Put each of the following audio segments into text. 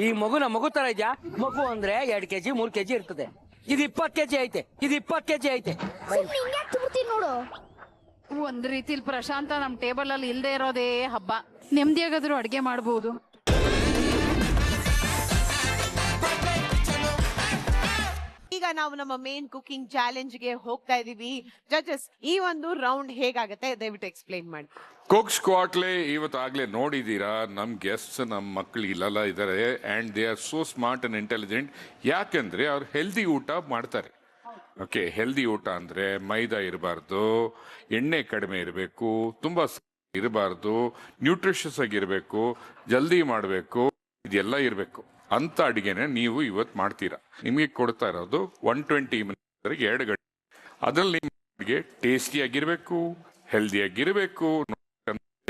ಈ ಮಗು ತರ ಇದ್ಯಾ? ಮಗು ಅಂದ್ರೆ 2 kg 3 kg ಇರ್ತದೆ. ಇದು 20 kg ಐತೆ. ಇದು 20 kg ಐತೆ. ನೋಡು, ಒಂದ್ ರೀತಿಲಿ ಪ್ರಶಾಂತ ನಮ್ ಟೇಬಲ್ ಅಲ್ಲಿ ಇಲ್ದೇ ಇರೋದೇ ಹಬ್ಬ. ನೆಮ್ಮದಿಯಾಗಾದ್ರೂ ಅಡ್ಗೆ ಮಾಡಬಹುದು. ಈಗ ನಾವು ನಮ್ಮ ಮೇನ್ ಕುಕಿಂಗ್ ಚಾಲೆಂಜ್ ಗೆ ಹೋಗ್ತಾ ಇದೀವಿ. ಜಡ್ಜಸ್, ಈ ಒಂದು ರೌಂಡ್ ಹೇಗಾಗತ್ತೆ ದಯವಿಟ್ಟು ಎಕ್ಸ್ಪ್ಲೈನ್ ಮಾಡಿ. ಕುಕ್ ಸ್ಕ್ವಾಟ್ಲೆ ಇವತ್ತಾಗ್ಲೇ ನೋಡಿದೀರಾ. ನಮ್ ಗೆಸ್ಟ್ ನಮ್ಮ ಮಕ್ಳು ಇಲ್ಲೆಲ್ಲ ಇದ್ದಾರೆ and they are so smart and intelligent. ಯಾಕೆಂದ್ರೆ ಅವ್ರು ಹೆಲ್ದಿ ಊಟ ಮಾಡ್ತಾರೆ. ಓಕೆ, ಹೆಲ್ದಿ ಊಟ ಅಂದ್ರೆ ಮೈದಾ ಇರಬಾರ್ದು, ಎಣ್ಣೆ ಕಡಿಮೆ ಇರಬೇಕು, ತುಂಬಾ ಇರಬಾರ್ದು, ನ್ಯೂಟ್ರಿಷಸ್ ಆಗಿರ್ಬೇಕು, ಜಲ್ದಿ ಮಾಡಬೇಕು, ಇದೆಲ್ಲ ಇರಬೇಕು. ಅಂತ ಅಡಿಗೆನೆ ನೀವು ಇವತ್ತು ಮಾಡ್ತೀರಾ. ನಿಮಗೆ ಕೊಡ್ತಾ ಇರೋದು 120 ಮಿನಿಟ್ಸ್ 2 ಗಂಟೆ. ಅದ್ರಲ್ಲಿ ನಿಮಗೆ ಟೇಸ್ಟಿ ಆಗಿರ್ಬೇಕು, ಹೆಲ್ದಿ ಆಗಿರ್ಬೇಕು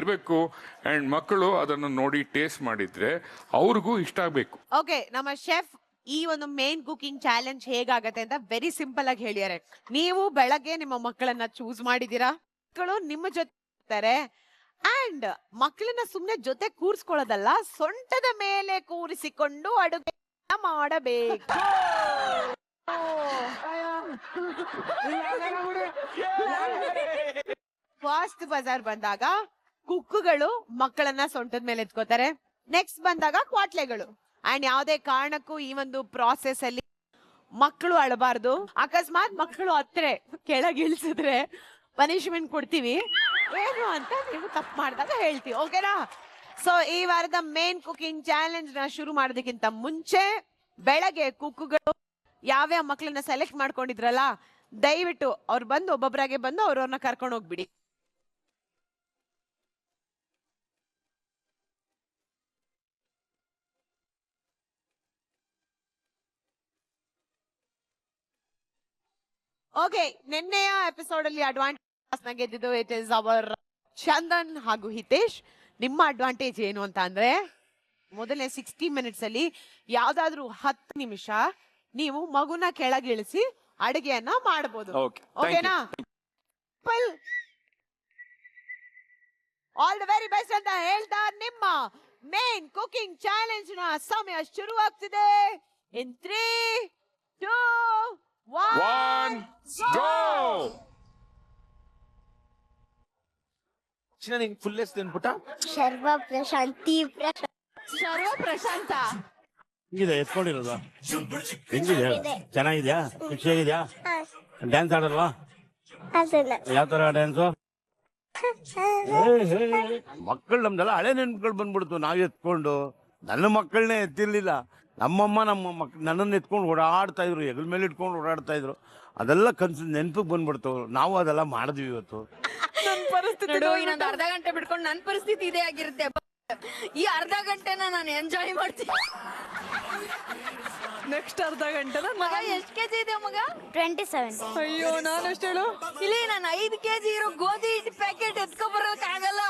ಇರಬೇಕು ಅಂಡ್ ಮಕ್ಕಳು ಅದನ್ನು ನೋಡಿ ಟೇಸ್ಟ್ ಮಾಡಿದ್ರೆ ಅವ್ರಿಗೂ ಇಷ್ಟ ಆಗ್ಬೇಕು. ಓಕೆ, ನಮ್ಮ ಶೆಫ್ ಈ ಒಂದು ಮೇನ್ ಕುಕಿಂಗ್ ಚಾಲೆಂಜ್ ಹೇಗಾಗತ್ತೆ ಅಂತ ವೆರಿ ಸಿಂಪಲ್ ಆಗಿ ಹೇಳಿದ್ದಾರೆ. ನೀವು ಬೆಳಗ್ಗೆ ನಿಮ್ಮ ಮಕ್ಕಳನ್ನ ಚೂಸ್ ಮಾಡಿದೀರಾ, ಮಕ್ಕಳು ನಿಮ್ಮ ಜೊತೆ ಇರ್ತಾರೆ ಅಂಡ್ ಮಕ್ಕಳನ್ನ ಸುಮ್ನೆ ಜೊತೆ ಕೂರಿಸ್ಕೊಳ್ಳೋದಲ್ಲ, ಸೊಂಟದ ಮೇಲೆ ಕೂರಿಸಿಕೊಂಡು ಅಡುಗೆ ಮಾಡಬೇಕು. ಫಾಸ್ಟ್ ಬಜಾರ್ ಬಂದಾಗ ಕುಕ್ಕುಗಳು ಮಕ್ಕಳನ್ನ ಸೊಂಟದ ಮೇಲೆ ಎತ್ಕೋತಾರೆ. ನೆಕ್ಸ್ಟ್ ಬಂದಾಗ ಕ್ವಾಟ್ಲೆಗಳು. ಅಂಡ್ ಯಾವುದೇ ಕಾರಣಕ್ಕೂ ಈ ಒಂದು ಪ್ರಾಸೆಸ್ ಅಲ್ಲಿ ಮಕ್ಕಳು ಅಳಬಾರ್ದು. ಅಕಸ್ಮಾತ್ ಮಕ್ಕಳು ಹತ್ರ ಕೆಳಗೆ ಇಳಿಸಿದ್ರೆ ಪನಿಷ್ಮೆಂಟ್ ಕೊಡ್ತೀವಿ. ಏನು ಅಂತ ನೀವು ತಪ್ಪು ಮಾಡಿದಾಗ ಹೇಳ್ತೀವಿ, ಓಕೆನಾ? ಸೊ ಈ ವಾರದ ಮೇನ್ ಕುಕಿಂಗ್ ಚಾಲೆಂಜ್ ನ ಶುರು ಮಾಡೋದಕ್ಕಿಂತ ಮುಂಚೆ ಬೆಳಗ್ಗೆ ಕುಕ್ಕುಗಳು ಯಾವ್ಯಾವ ಮಕ್ಕಳನ್ನ ಸೆಲೆಕ್ಟ್ ಮಾಡ್ಕೊಂಡಿದ್ರಲ್ಲ, ದಯವಿಟ್ಟು ಅವ್ರು ಬಂದು ಒಬ್ಬೊಬ್ಬರಾಗೆ ಬಂದು ಅವ್ರವ್ರನ್ನ ಕರ್ಕೊಂಡು ಹೋಗ್ಬಿಡಿ. ಓಕೆ, ನಿನ್ನೆಯ ಎಪಿಸೋಡ್ ಅಲ್ಲಿ ಅಡ್ವಾಂಟೇಜ್ ಗೆದ್ದಿದ್ದು ಇಟ್ ಇಸ್ ಅವರ್ ಚಂದನ್ ಹಾಗೂ ಹಿತೇಶ್. ನಿಮ್ಮ ಅಡ್ವಾಂಟೇಜ್ ಏನು ಅಂತ ಅಂದ್ರೆ, ಮೊದಲನೇ 60 ಮಿನಿಟ್ಸ್ ಅಲ್ಲಿ ಯಾವ್ದಾದ್ರು 10 ನಿಮಿಷ ನೀವು ಮಗುನ ಕೆಳಗಿಳಿಸಿ ಅಡುಗೆಯನ್ನ ಮಾಡಬಹುದು. ಓಕೆನಾ? ಆಲ್ ದ ವೆರಿ ಬೆಸ್ಟ್ ಅಂತ ಹೇಳ್ತಾ ನಿಮ್ಮ ಮೇನ್ ಕುಕಿಂಗ್ ಚಾಲೆಂಜ್ ನ ಸಮಯ ಶುರುವಾಗ್ತಿದೆ. ಇನ್ 3, 2, 1 ಗೋ. ಚಿನ್ನ ನಿಂಗೆ ಫುಲ್ ಹೆಸರು ಏನ್ಪುಟ್ಟ? ಶರ್ವ ಪ್ರಶಾಂತಿ ಸರ್ವ ಪ್ರಶಾಂತ. ಹಿಂಗಿದೆ ಎತ್ಕೊಂಡಿರೋದು. ಹೆಂಗಿದೆ? ಚೆನ್ನಾಗಿದ್ಯಾ? ಖುಷಿಯಾಗಿದ್ಯಾ? ಡ್ಯಾನ್ಸ್ ಆಡಲ್ವಾ? ಯಾವ ತರ ಡ್ಯಾನ್ಸು? ಮಕ್ಕಳು ನಮ್ದೆಲ್ಲ ಹಳೆ ನೆನ್ಪುಗಳು ಬಂದ್ಬಿಡ್ತು. ನಾವ್ ಎತ್ಕೊಂಡು ನನ್ನ ಮಕ್ಕಳನ್ನೇ ಎತ್ತಿರ್ಲಿಲ್ಲ. ನಮ್ಮಮ್ಮ ನನ್ನನ್ನು ಎತ್ಕೊಂಡು ಓಡಾಡ್ತಾ ಇದ್ರು, ಹೆಗಲ ಮೇಲೆ ಇಟ್ಕೊಂಡು ಓಡಾಡ್ತಾ ಇದ್ರು. ಅದೆಲ್ಲ ನೆನ್ಪಿಗೆ ಬಂದ್ಬಿಡ್ತು. ನಾವು ಅದೆಲ್ಲ ಮಾಡಿದ್ವಿ ಇವತ್ತು. ಇನ್ನೊಂದು ಅರ್ಧ ಗಂಟೆ ಬಿಟ್ಕೊಂಡು ನನ್ ಪರಿಸ್ಥಿತಿ ಇದೇ ಆಗಿರುತ್ತೆ. ಈ ಅರ್ಧ ಗಂಟೆನ ನಾನು ಎಂಜಾಯ್ ಮಾಡ್ತೀನಿ. ನೆಕ್ಸ್ಟ್ ಅರ್ಧ ಗಂಟೆನ ಮಗ ಎಷ್ಟು ಕೆಜಿ ಇದೆ ಮಗ? 27. ಅಯ್ಯೋ, ನಾನು ಅಷ್ಟು ಹೇಳು. ಇಲ್ಲಿ ನಾನು 5 kg ಇರೋ ಗೋಧಿ ಹಿಟ್ಟು ಪ್ಯಾಕೆಟ್ ಎತ್ಕೊ ಬರೋಕ್ಕಾಗಲ್ಲ.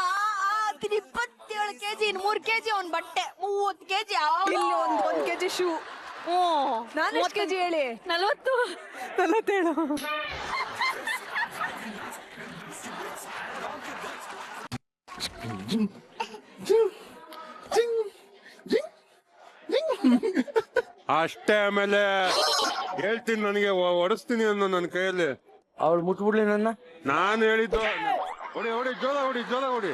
27 kg, 3 kg ಅವ್ನ್ ಬಟ್ಟೆ, 30 kg ಇಲ್ಲಿ 1 kg ಶೂ. ನಾನು ಎಷ್ಟು ಕೆಜಿ ಹೇಳಿ? 40, 47. ಅಷ್ಟೇ. ಆಮೇಲೆ ಹೇಳ್ತೀನಿ, ನನಗೆ ಹೊಡಿಸ್ತೀನಿ ಅನ್ನೋ ನನ್ನ ಕೈಯಲ್ಲಿ. ಅವಳು ಮುಟ್ಬಿಡ್ಲಿ ನನ್ನ. ನಾನು ಹೇಳಿದ್ದು ಹೊಡಿ ಹೊಡಿ, ಜೋಲ ಹೊಡಿ, ಜೋಲ ಹೊಡಿ.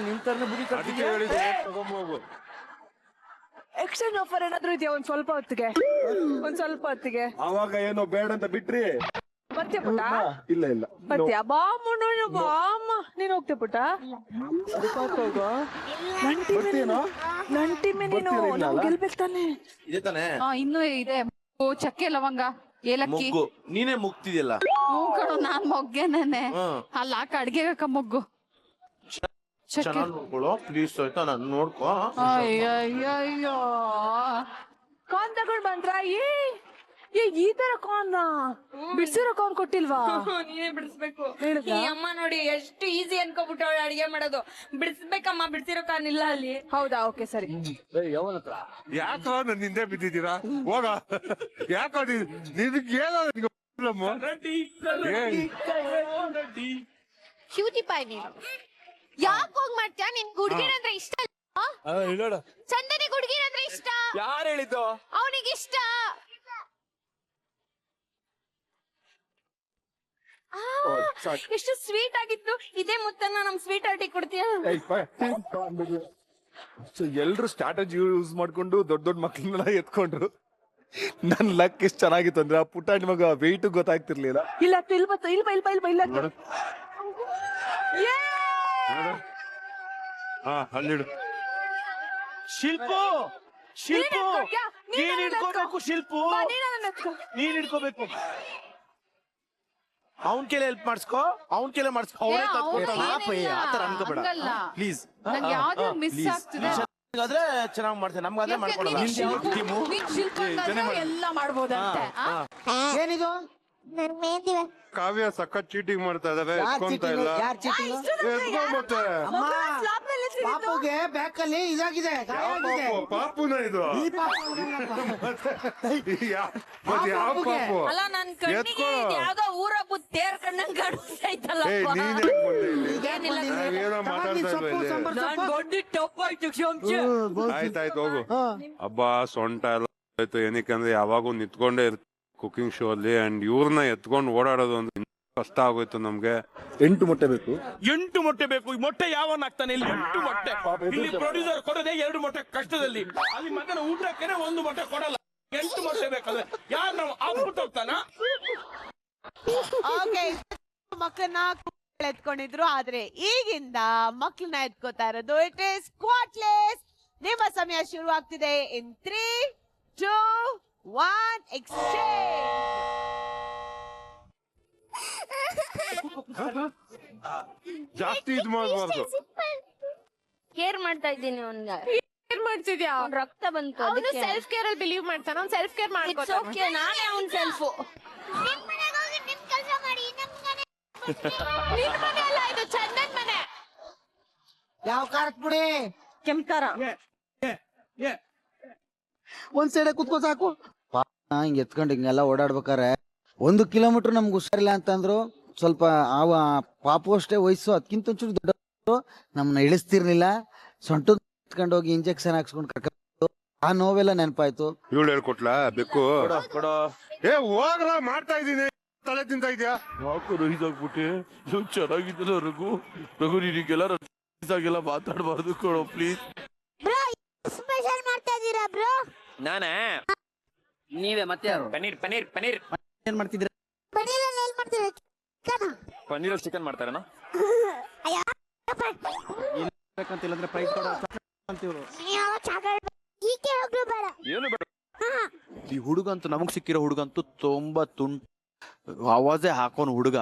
ನಿಂತರ್ನ ಬುಡಿ ಅದಕ್ಕೆ ಹೇಳಿದ್ದು ತಗೊಂಬೋಗು. ಎಕ್ಸ್ಚೇಂಜ್ ಆಫರ್ ಏನಾದ್ರು ಇದೆಯಾ? ಒಂದ್ ಸ್ವಲ್ಪ ಹೊತ್ತಿಗೆ ಅವಾಗ ಏನೋ ಬೇಡ ಅಂತ ಬಿಟ್ರಿ. ಬರ್ತೀಯ ಪುಟ್ಟ? ಇಲ್ಲ ಇಲ್ಲ, ಬರ್ತೀಯ? ಬಾಮ್ಮ ನೀನ್ ಹೋಗ್ತೀಯ ಪುಟ್ಟ? ನಂಟಿ ಮೇನೇನು ಗೆಲ್ಬೇಕು ತಾನೆ? ಇದೆ ತಾನೆ? ಇನ್ನೂ ಇದೆ. ಚಕ್ಕೆ, ಲವಂಗ, ಏಲಕ್ಕಿ. ಮೊಗ್ಗು ನೀನೇ ಮುಗ್ತಿದ್ಯಲ್ಲ. ಕಣೋ, ನಾನ್ ಮೊಗ್ಗೆನೇನೆ. ಅಲ್ಲ ಅಡ್ಗೆ ಹಾಕ ಮೊಗ್ಗು. ಚೆನ್ನಾಗಿ ನೋಡ್ಕೊಳ್ಳೋ ಪ್ಲೀಸ್, ಆಯ್ತಾ? ನಾನು ನೋಡ್ಕೋ. ಅಯ್ಯಯ್ಯೋ, ಕಾನ್ ತಗೊಂಡ್ ಬಂದ್ರ? ಈ ತರ ಕಾನ್ ಬಿಡ್ಸಿರೋ ಕಾನ್ ಕೊಟ್ಟಿಲ್ವಾ? ನೀನೇ ಬಿಡಿಸ್ಬೇಕು. ಈ ಅಮ್ಮ ನೋಡಿ ಎಷ್ಟು ಈಸಿ ಅನ್ಕೋಬಿಟ್ಟವಳ ಅಡಿಗೆ ಮಾಡೋದು. ಬಿಡಿಸ್ಬೇಕಮ್ಮ, ಬಿಡ್ಸಿರೋ ಕಾನ್ ಇಲ್ಲ ಅಲ್ಲಿ. ಹೌದಾ? ಓಕೆ, ಸರಿ. ಯಾಕೋ ನನ್ನ ಹಿಂದೆ ಬಿದ್ದಿದ್ದೀರಾ? ಹೋಗ. ಯಾಕೋ ನಿನಗೆ ಏನೋ ಕ್ಯೂಟಿ ಪಾಯ್ ನೀನು ಯಾಕೆ ಹೋಗ್ ಮಾಡ್ತೀಯ? ನಿನ್ ಹುಡುಗಿನ ಅಂದ್ರೆ ಇಷ್ಟ ಇಲ್ಲ? ಚಂದನಿಗೆ ಹುಡುಗಿರ ಅಂದ್ರೆ ಇಷ್ಟ. ಯಾರು ಹೇಳಿದ್ದು? ಅವನಿಗೆ ಇಷ್ಟ. ಎಷ್ಟು ಸ್ವೀಟ್ ಆಗಿತ್ತು. ಇದೇ ಮುತ್ತನ್ನ ನಮ್ ಸ್ವೀಟ್ ಆರ್ಟಿ ಕೊಡ್ತೀಯಾ? ಎಲ್ರು ಸ್ಟ್ರಾಟಜಿ ಯೂಸ್ ಮಾಡ್ಕೊಂಡು ದೊಡ್ಡ ದೊಡ್ಡ ಮಕ್ಳನ್ನೆಲ್ಲ ಎತ್ಕೊಂಡ್ರು. ನನ್ ಲಕ್ ಎಷ್ಟು ಚೆನ್ನಾಗಿತ್ತು ಅಂದ್ರೆ ಆ ಪುಟ್ಟಾಣಿ ಮಗ ವೆಯ್ಟ್ ಗೊತ್ತಾಗ್ತಿರ್ಲಿಲ್ಲ. ಇಲ್ಲ ಅಲ್ಲಿಡು ಶಿಲ್ಪು ಶಿಲ್ಪು ನೀನ್ ಹಿಡ್ಕೋಬೇಕು. ಶಿಲ್ಪು ನೀನ್ ಹಿಡ್ಕೋಬೇಕು. ಅವನ್ ಕೆಲ ಹೆಲ್ಪ್ ಮಾಡಿಸ್ಕೋ. ಅವನ್ ಕೆಲ ಮಾಡಿಸ್ಕೋ. ಅವನೇ ಆತರ ಅನ್ಕೋಬೇಡ ಪ್ಲೀಸ್. ಮಿಸ್ ಆಗ್ತಿದೆ. ಆದ್ರೆ ಚೆನ್ನಾಗ್ ಮಾಡ್ತೇನೆ. ನಮ್ಗಾದ್ರೆ ಮಾಡ್ಕೊಡಲ್ಲ. ಎಲ್ಲ ಮಾಡ್ಬೋದಂತೆ. ಏನಿದು ನನ್ ಮೆಹಂದಿ ಕಾವ್ಯ ಸಖತ್ ಚೀಟಿಂಗ್ ಮಾಡ್ತಾ ಇದಾರೆ. ಎತ್ಕೊಂತ ಇಲ್ಲ. ಎತ್ಕೊಂಡ್ಬಿಟ್ಟೆ. ಪಾಪುಗೆ ಬ್ಯಾಕಲ್ಲಿ ಇದಾಗಿದೆ. ಪಾಪುನ ಇದು ಯಾವ ಪಾಪು? ಅಲ್ಲ ನನ್ ಕಣ್ಣಿಗೆ ಇದ್ ಯಾವ್ದೋ ಊರ ಹಬ್ಬದ ತೇರ್ ಕಣ್ಣಂಗ್ ಕಾಣಿಸ್ತೈತಲ್ಲ. ನೀನ್ ನಾವೇನೋ ಮಾತಾಡ್ತಾ ಇದ್ವಿ. ಆಯ್ತಾಯ್ತು ಹೋಗು. ಹಬ್ಬ ಸೊಂಟ ಎಲ್ಲ ಆಯ್ತು. ಏನಕ್ಕಂದ್ರೆ ಯಾವಾಗೂ ನಿಂತ್ಕೊಂಡೇ ಇರ್ತೀವಿ ಕುಕಿಂಗ್ ಶೋ ಅಲ್ಲಿ. ಅಂಡ್ ಇವ್ರನ್ನ ಎತ್ಕೊಂಡು ಓಡಾಡೋದು ಅಂದ್ರೆ ಕಷ್ಟ ಆಗೋಯ್ತು ನಮ್ಗೆ. 8 ಮೊಟ್ಟೆ ಬೇಕು. 8 ಮೊಟ್ಟೆ ಬೇಕು. ಈ ಮೊಟ್ಟೆ ಯಾವನ್ ಆಗ್ತಾನೆ ಇಲ್ಲಿ? 8 ಮೊಟ್ಟೆ. ಇಲ್ಲಿ ಪ್ರೊಡ್ಯೂಸರ್ ಕೊಡೋದೇ 2 ಮೊಟ್ಟೆ ಕಷ್ಟದಲ್ಲಿ. ಅಲ್ಲಿ ಮಗನ ಊಟಕ್ಕೆ 1 ಮೊಟ್ಟೆ ಕೊಡಲ್ಲ. 8 ಮೊಟ್ಟೆ ಬೇಕಂದ್ರೆ ಯಾರು ನಾವು ಆಗ್ಬಿಟ್ಟು ಹೋಗ್ತಾನ? ಓಕೆ, ಮಕ್ಕಳನ್ನ ಎತ್ಕೊಂಡಿದ್ರು. ಆದ್ರೆ ಈಗಿಂದ ಮಕ್ಕಳನ್ನ ಎತ್ಕೋತಾ ಇರೋದು ಇಟ್ ಇಸ್ ಕ್ವಾಟ್ಲೆಸ್. ನಿಮ್ಮ ಸಮಯ ಶುರು ಆಗ್ತಿದೆ. ಇನ್ 3, 2, 1 ಎಕ್ಸ್ಚೇಂಜ್. ಜಾಸ್ತಿ ಇದು ಮಾಡಬಾರ್ದು. ಕೇರ್ ಮಾಡ್ತಾ ಇದ್ದೀನಿ ಅವ್ನ್ಗೆ. ಕೇರ್ ಮಾಡ್ತಿದ್ಯಾ? ಅವ್ನ್ ರಕ್ತ ಬಂತು. ಅವನು ಸೆಲ್ಫ್ ಕೇರ್ ಅಲ್ಲಿ ಬಿಲೀವ್ ಮಾಡ್ತಾನ. ಅವ್ನು ಸೆಲ್ಫ್ ಕೇರ್ ಮಾಡ್ಕೊತಾನೆ. It's okay. ನಾನೇ ಅವ್ನ್ ಸೆಲ್ಫ್. ನಿಮ್ ಮನೆಗೆ ಹೋಗಿ ನಿಮ್ ಕೆಲಸ ಮಾಡಿ. ನಮ್ ಮನೆ ನಿನ್ ಮನೆ ಅಲ್ಲ ಇದು, ಚಂದನ್ ಮನೆ. ಯಾವ ಖಾರಕ್ ಪುಡಿ? ಕೆಂಪ್ಕಾರ. ಒಂದ್ ಸೈಡ್ ಕುತ್ಕೋ ಸಾಕು. ಹಿಂಗ್ ಎತ್ಕೊಂಡು ಹಿಂಗೆಲ್ಲ ಓಡಾಡ್ಬೇಕಾರೆ 1 ಕಿಲೋಮೀಟರ್ ನಮ್ಗೆ ಹುಷಾರಿಲ್ಲ ಅಂತಂದ್ರು. ಸ್ವಲ್ಪ ಅವ ಪಾಪು ಅಷ್ಟೇ ವಯಸ್ಸು, ಅದಕ್ಕಿಂತ ಒಂಚೂರು ದೊಡ್ಡ ನಮ್ಮನ್ನ ಇಳಿಸ್ತಿರ್ಲಿಲ್ಲ. ಸೊಂಟ ಎತ್ಕೊಂಡು ಹೋಗಿ ಇಂಜೆಕ್ಷನ್ ಹಾಕ್ಸ್ಕೊಂಡು ಕರ್ಕೊಂಡು ಆ ನೋವೆಲ್ಲ ನೆನಪಾಯ್ತು. ಇವಳು ಹೇಳ್ಕೊಟ್ಲಾ ಬೆಕ್ಕು? ಏ ಹೋಗ್ರ ಮಾಡ್ತಾ ಇದೀನಿ. ತಲೆ ತಿಂತ ಇದ್ಯಾ? ಯಾಕೋ ರೈಸಾಗ್ಬಿಟ್ಟೆ. ಇವ್ ಚೆನ್ನಾಗಿದ್ದಲ್ಲ ರಘು. ರಘು ನಿನಗೆಲ್ಲ ಮಾತಾಡಬಾರ್ದು ಕೊಡೋ ಪ್ಲೀಸ್. ಬ್ರೋ ಸ್ಪೆಷಲ್ ಮಾಡ್ತಾ ಇದೀರಾ ಬ್ರೋ? ನಾನೇ? ನೀವೇ ಮತ್ತೆ ಯಾರು? ಪನೀರ್ ಪನೀರ್ ಪನೀರ್ ಏನ್ ಮಾಡ್ತಿದ್ರ? ಪನ್ನೀರ್ ಅಲ್ಲಿ ಏನ್ ಮಾಡ್ತೀರಾ? ಪನ್ನೀರಲ್ಲಿ ಚಿಕನ್ ಮಾಡ್ತಾರೇನೋ? ಬೇಕಂತಿಲ್ಲ ಅಂದ್ರೆ ಪ್ರೈಸ್ ಕೊಡೋ ಅಂತೀವ್ರು. ಯಾವ ಚಾಕಲ್ ಈಕೆ ಹೋಗ್ಲು ಬೇಡ. ಏನು ಬೇಡ. ಈ ಹುಡುಗಂತೂ ನಮಗ್ ಸಿಕ್ಕಿರೋ ಹುಡುಗಂತೂ ತುಂಬಾ ಆವಾಜೇ ಹಾಕೋನು ಹುಡುಗ.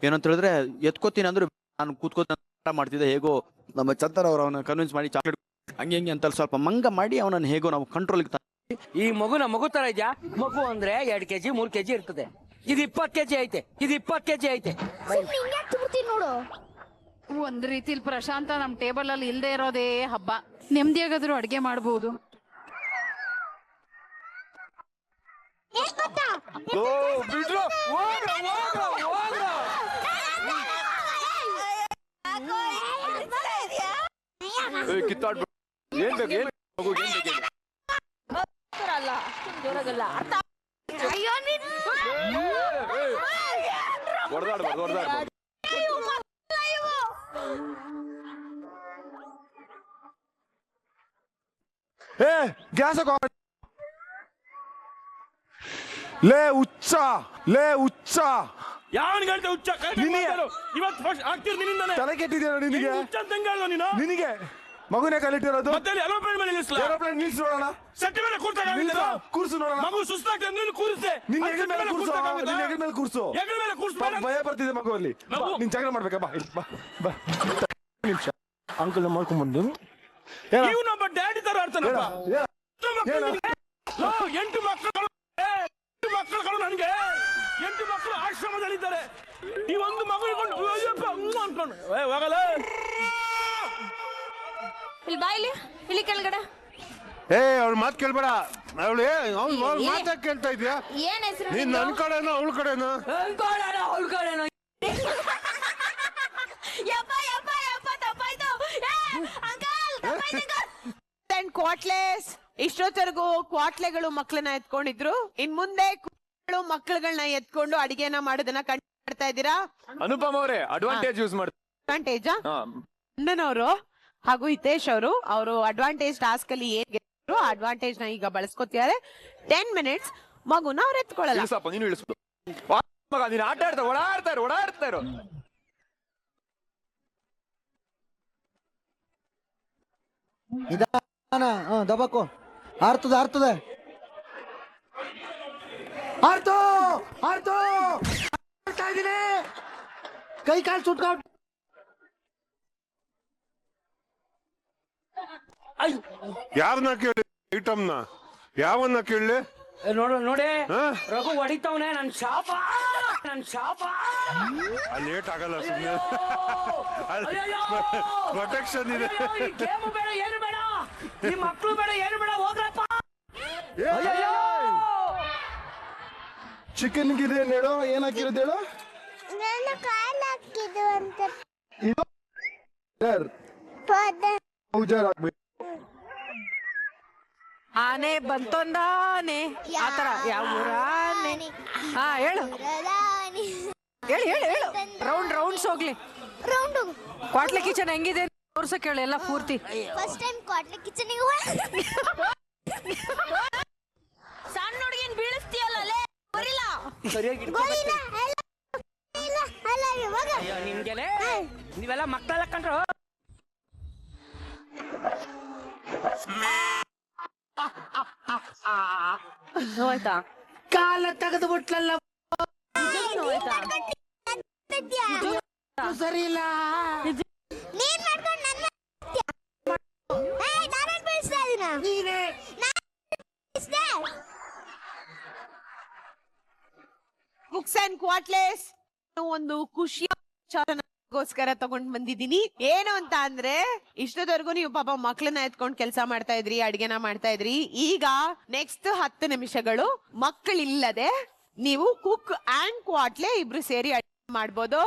ಏನಂತ ಹೇಳಿದ್ರೆ ಎತ್ಕೋತೀನಿ ಅಂದ್ರೆ ನಾನು ಕೂತ್ಕೋತ ಮಾಡ್ತಿದ್ದೆ. ಹೇಗೋ ನಮ್ಮ ಚಂದನ್ ಅವ್ರು ಅವನ ಕನ್ವಿನ್ಸ್ ಮಾಡಿ ಚಾಕ್ಲೇಟ್ ಹಂಗೆ ಅಂತ ಸ್ವಲ್ಪ ಮಂಗ ಮಾಡಿ ಅವನನ್ನ ಹೇಗೋ ನಾವು ಕಂಟ್ರೋಲ್. ಈ ಮಗು ತರ ಇದ್ಯಾ? ಮಗು ಅಂದ್ರೆ 2 kg 3 kg ಇರ್ತದೆ. ಇದು 20 kg ಐತೆ. ಇದು 20 kg ಐತೆ. ಹಿಂಗೆ ತುರ್ತೀನಿ ನೋಡು. ಒಂದ್ ರೀತಿಲಿ ಪ್ರಶಾಂತ ನಮ್ ಟೇಬಲ್ ಅಲ್ಲಿ ಇಲ್ದೇ ಇರೋದೇ ಹಬ್ಬ. ನೆಮ್ಮದಿಯಾಗಾದ್ರೂ ಅಡ್ಗೆ ಮಾಡಬಹುದು. ಕಿತ್ತಾಡ್ಬಿಟ್ಟು ಏನ್ ಬೇಕು? ಏನ್ ಮಗು ಏನ್ ಬೇಕು? ಅಲ್ಲ ಜೋರಾಗಲ್ಲ. ಅಯ್ಯೋ ನೀನ್ ಹೊಡೆದಾಡ್ಬಾರ್ದು. ಏ ಗ್ಯಾಸ್ ಲೇ ಹುಚ್ಚ ಯಾವನ್ ಹೇಳ್ತಾ ಹುಚ್ಚ? ಇವತ್ತು ಫಸ್ಟ್ ಆಗ್ತಿರ್ ನಿನ್ನಿಂದಾನೆ. ತಲೆ ಕೆಟ್ಟಿದ್ಯಾ ನಿನಗೆ? ಹುಚ್ಚ ಅಂತ ಹೆಂಗ್ ಹೇಳ್ದ ನೀನು? ನಿನಗೆ ಮಗುನೇ ಕಲಿಟ್ಟಿರೋದು. ಮತ್ತೆ ಏರೋಪ್ಲೇನ್ ಮೇಲೆ ನಿಲ್ಲಿಸ್ಲಾ? ಏರೋಪ್ಲೇನ್ ನಿಲ್ಸಿ ನೋಡೋಣ. ಸೆಟ್ ಮೇಲೆ ಕೂರ್ಸಕ್ಕಾಗಲ್ಲ. ಕೂರ್ಸು ನೋಡೋಣ. ಮಗು ಸುಸ್ತಾಗ್ತದೆ ನೀನು ಕೂರಿಸೆ. ನಿನ್ನ ಹೆಗಲ ಮೇಲೆ ಕೂರ್ಸು. ನಿನ್ನ ಹೆಗಲ ಮೇಲೆ ಕೂರ್ಸು. ಹೆಗಲ ಮೇಲೆ ಕೂರ್ಸ್ಬೇಡ. ಭಯ ಬರ್ತಿದೆ ಮಗುವಲ್ಲಿ. ನೀನ್ ಜಗಳ ಮಾಡ್ಬೇಕಾ? ಬಾ ಇಲ್ಲಿ ಬಾ ಬಾ. ನಿಮಿಷ ಅಂಕಲ್ ಮಾಡ್ಕೊಂಡ್ಬಂದು ಇವನೊಬ್ಬ ಡ್ಯಾಡಿ ತರ ಆಡ್ತಾನಪ್ಪ. 8 ಮಕ್ಕಳು ನನಗೆ 8 ಮಕ್ಕಳು ಆಶ್ರಮದಲ್ಲಿದ್ದಾರೆ. ಈ ಒಂದು ಮಗು ಇಟ್ಕೊಂಡು ಅನ್ಕೊಂಡು ಹೋಗಲ್ಲ. ಇಲ್ಲಿ ಬಾಯಿಲಿ ಇಲ್ಲಿ ಕೆಳಗಡೆ. ಏ ಅವ್ಳ ಮಾತು ಕೇಳ್ಬೇಡ. ಅವಳು ಮಾತಾ ಕೇಳ್ತಾ ಇದ್ಯಾ? ಏನ್ ಹೆಸರು? ನೀನ್ ನನ್ ಕಡೆನೋ ಅವಳ ಕಡೆನೋ? ಅವ್ಳ ಕಡೆನೋ. ಯಪ್ಪ ಯಪ್ಪ ಯಪ್ಪ ತಪ್ಪಾಯ್ತು. ಅಂಕಲ್ ತಪ್ಪಾಯ್ತು. ಅಂಡ್ ಕ್ವಾಟ್ಲೆಸ್. ಇಷ್ಟೊತ್ತರೆಗೂ ಕ್ವಾಟ್ಲೆಗಳು ಮಕ್ಕಳನ್ನ ಎತ್ಕೊಂಡಿದ್ರು. ಇನ್ ಮುಂದೆ ಕುಕ್ಕುಗಳು ಮಕ್ಕಳುಗಳನ್ನ ಎತ್ಕೊಂಡು ಅಡಿಗೆನ ಮಾಡೋದನ್ನ ಮಾಡ್ತಾ ಇದ್ದೀರಾ. ಅನುಪಮ್ ಅವರೇ ಅಡ್ವಾಂಟೇಜ್ ಯೂಸ್ ಮಾಡಿ. ಅಡ್ವಾಂಟೇಜ್ ಅವರು ಹಾಗೂ ಹಿತೇಶ್ ಅವರು ಅಡ್ವಾಂಟೇಜ್ ಟಾಸ್ಕ್ ಅಲ್ಲಿ ಏನ್ ಗೆದ್ರು ಅಡ್ವಾಂಟೇಜ್ ನ ಈಗ ಬಳಸ್ಕೊತಿದ್ದಾರೆ. 10 ಮಿನಿಟ್ಸ್ ಮಗುನ ಅವ್ರು ಎತ್ಕೊಳ್ಳಲ್ಲ. ನೀನು ಇಳಿಸ್ಬಿಡು. ನೀನು ಆಟ ಆಡ್ತಾ ಓಡಾಡ್ತಾ ಇರೋ. ನಿಧಾನ ದಬಾಕೋ. ಆರ್ತದೆ ಆರ್ತದೆ ಆರ್ತು ಆರ್ತು ಇದೀನಿ. ಕೈ ಕಾಲು ಸುಟ್ಕೊಂಡು ಯಾರನ್ನ ಕೇಳಿ ಐಟಮ್ನ ಯಾವನ್ನ ಕೇಳಿ ನೋಡಿ ರಘು ಹೊಡಿತಾವನೆ ನನ್ ಶಾಪ ಲೇಟ್ ಆಗಲ್ಲ ಸುಮ್ಮನೆ ಪ್ರೊಟೆಕ್ಷನ್ ಇದೆ. ಗೇಮು ಬೇಡ ಏನು ಬೇಡ ಈ ಮಕ್ಕಳು ಬೇಡ ಏನು ಬೇಡ ಹೋಗ್ರಪ್ಪ. ಚಿಕನ್ ಗಿದೆ ಹೇಳೋ ಏನ್ ಹಾಕಿರೋದು ಹೇಳೋ. ನಾನು ಕಾಲ್ ಹಾಕಿದ್ದು ಅಂತ ಇದು ಪೌಜರ್ ಹಾಕ್ಬೇಕು. ಆನೆ ಬಂತೊಂದಾನೆ ಆತರ ಯಾವ ಊರಾನೆ. ಹಾ ಹೇಳು ಹೇಳು ರೌಂಡ್ಸ್ ಹೋಗ್ಲಿ. ರೌಂಡು ಕ್ವಾಟ್ಲೆ ಕಿಚನ್ ಹೆಂಗಿದೆ ತೋರ್ಸಕ್ ಹೇಳು ಎಲ್ಲ ಪೂರ್ತಿ. ಫಸ್ಟ್ ಟೈಮ್ ಕ್ವಾಟ್ಲೆ ಕಿಚನಿಗೆ ಸಣ್ಣ ಹುಡುಗಿನ ಬೀಳಿಸ್ತೀಯಲ್ಲ ಬರಿಲ್ಲ ನಿಮ್ಗೆಲೆ ನೀವೆಲ್ಲ ಮಕ್ಕಳೆಲ್ಲ ಕಂಡ್ರು. ನೋಯ್ತಾ ಕಾಲ ತೆಗೆದು ಬಿಟ್ಲಲ್ಲ. ಸರಿ ಇಲ್ಲ ನೀನ್ ಮಾಡ್ಕೊಂಡು ನನ್ನ ನಾನೇನ್ ಬೀಳಿಸ್ತಾ ಇದೀನ ಬುಕ್ಸ್ ಅಂಡ್ ಕ್ವಾಟ್ಲೆಸ್ ಒಂದು ಖುಷಿಯ ವಿಚಾರಗೋಸ್ಕರ ತಗೊಂಡ್ ಬಂದಿದ್ದೀನಿ. ಏನು ಅಂತ ಅಂದ್ರೆ ಇಷ್ಟದವರೆಗೂ ನೀವು ಪಾಪ ಮಕ್ಕಳನ್ನ ಎತ್ಕೊಂಡ್ ಕೆಲಸ ಮಾಡ್ತಾ ಇದ್ರಿ, ಅಡಿಗೆನ ಮಾಡ್ತಾ ಇದ್ರಿ. ಈಗ ನೆಕ್ಸ್ಟ್ 10 ನಿಮಿಷಗಳು ಮಕ್ಕಳಿಲ್ಲದೆ ನೀವು ಕುಕ್ ಅಂಡ್ ಕ್ವಾಟ್ಲೆ ಇಬ್ರು ಸೇರಿ ಅಡಿಗೆ ಮಾಡ್ಬೋದು.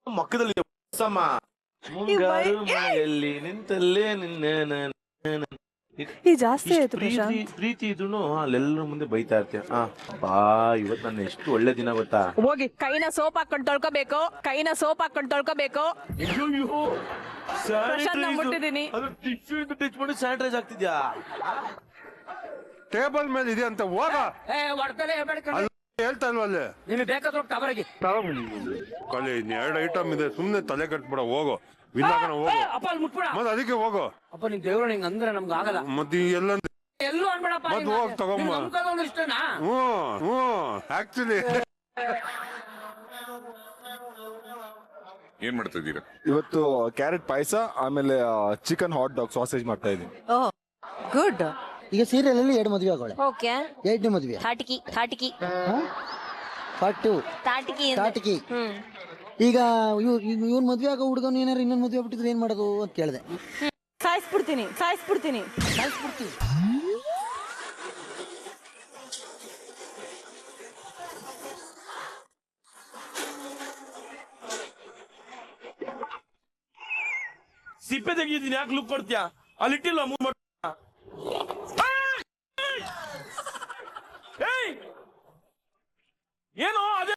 ಮಕ್ಕದಲ್ಲಿ ಮುಂಗಾರು ಮಳೆಯಲ್ಲಿ ನಿಂತಲ್ಲೇ ಜಾಸ್ತಿ ಆಯ್ತು ಪ್ರೀತಿ ಇದ್ರು ಅಲ್ಲೆಲ್ಲರ ಮುಂದೆ ಬೈತಾ ಇರ್ತೀಯ. ಬಾ ಇವತ್ತು ನನ್ನ ಎಷ್ಟು ಒಳ್ಳೆ ದಿನ ಗೊತ್ತಾ. ಹೋಗಿ ಕೈನ ಸೋಪ್ ಹಾಕೊಂಡು ತೊಳ್ಕೊಬೇಕು. ಮುಟ್ಟಿದೀನಿ ಟಚ್ ಮಾಡಿ ಸ್ಯಾನಿಟೈಸ್ ಆಗ್ತಿದ್ಯಾ. ಟೇಬಲ್ ಮೇಲೆ ಇದೆ ಅಂತ ಹೋಗ ಹೇಳ್ತಾ ಇಲ್ವ ಅಲ್ಲಿ. ನಿಮಗೆ ಬೇಕಾದ್ರೆ ಟವರ್ಗೆ ಕಲಿ 2 ಐಟಮ್ ಇದೆ ಸುಮ್ನೆ ತಲೆ ಕಟ್ಬಿಡ ಹೋಗೋ. ವಿನ್ನಾಗಣ ಹೋಗೋ ಅಪ್ಪ ಅಲ್ಲಿ ಮುಟ್ಬಿಡ. ಮತ್ತೆ ಅದಕ್ಕೆ ಹೋಗೋ. ಅಪ್ಪ ನಿನ್ ದೇವ್ರು ಹಿಂಗ ಅಂದ್ರೆ ನಮ್ಗೆ ಆಗಲ್ಲ. ಮತ್ತೆ ಎಲ್ಲ ಎಲ್ಲೂ ಅನ್ಬೇಡಪ್ಪ. ಮತ್ ಹೋಗ್ ತಗೊಂಬ. ಇಷ್ಟನಾ? ಹ್ಞೂ ಆಕ್ಚುಲಿ ಏನ್ ಮಾಡ್ತಾ ಇದ್ದೀರಾ ಇವತ್ತು ಕ್ಯಾರೆಟ್ ಪಾಯಸ ಆಮೇಲೆ ಚಿಕನ್ ಹಾಟ್ ಡಾಗ್ ಸಾಸೇಜ್ ಮಾಡ್ತಾ ಇದೀನಿ. ಗುಡ್. ಈಗ ಸೀರಿಯಲ್ ಅಲ್ಲಿ 2 ಮದುವೆ ಆಗೋಳೆ. ಓಕೆ 2ನೇ ಮದುವೆ ತಾಟಿಕಿ ಪಟ್ಟು ತಾಟಿಕಿ. ಈಗ ಇವ್ನ್ ಮದ್ವೆ ಆಗೋ ಹುಡುಗನ್ ಏನಾರು ಇನ್ನೊಂದ್ ಮದ್ವೆ ಆಗ್ಬಿಟ್ಟಿದ್ರೆ ಏನ್ ಮಾಡೋದು ಅಂತ ಕೇಳಿದೆ. ಸಾಯಿಸ್ಬಿಡ್ತೀನಿ ಸಿಪ್ಪೆ ತೆಗಿದ್ದೀನಿ ಯಾಕೆ ಲುಕ್ ಕೊಡ್ತೀಯಾ ಅಲ್ಲಿಟ್ಟಿಲ್ಲ ಏನೋ ಅದೇ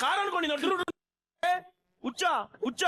ಕಾರ್ ಅನ್ಕೊಂಡಿನ ಹುಚ್ಚ